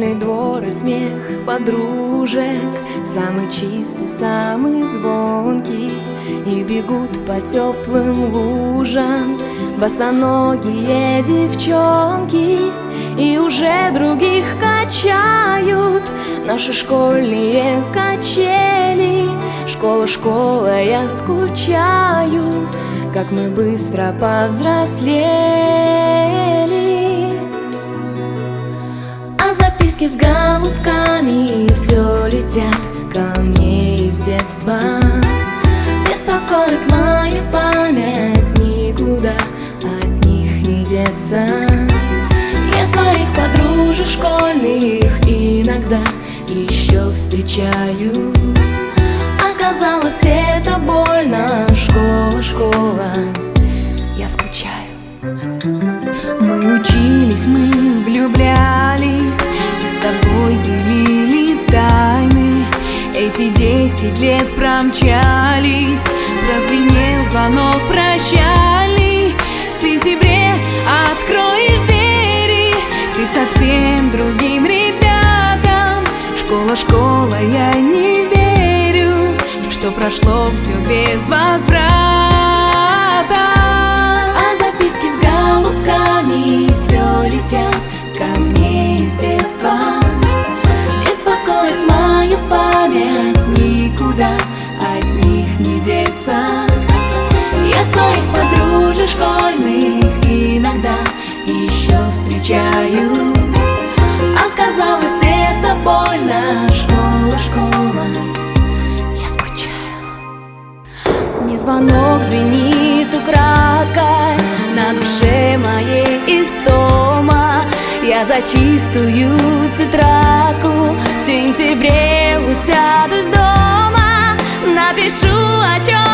Школьный двор и смех подружек, самый чистый, самый звонкий. И бегут по теплым лужам босоногие девчонки, и уже других качают наши школьные качели. Школа, школа, я скучаю, как мы быстро повзрослели. А записки с голубками все летят ко мне из детства. Беспокоит моя память, никуда от них не деться. Я своих подружек школьных иногда еще встречаю. Оказалось, это больно. Школа, школа, я скучаю. Мы учились, мы влюблялись и с тобой делили тайны. Эти 10 лет промчались, прозвенел звонок прощальный. В сентябре откроешь двери ты совсем другим ребятам. Школа, школа, я не верю, что прошло все без возврата. А записки с голубками все летят ко мне из детства. Беспокоит мою память, никуда от них не деться. Я своих подружек школьных иногда еще встречаю. Оказалось, это больно. Школа, школа, я скучаю. Мне звонок звенит украдкой, на душе моей истома. Я за чистую тетрадку в сентябре усядусь дома. Напишу, о чем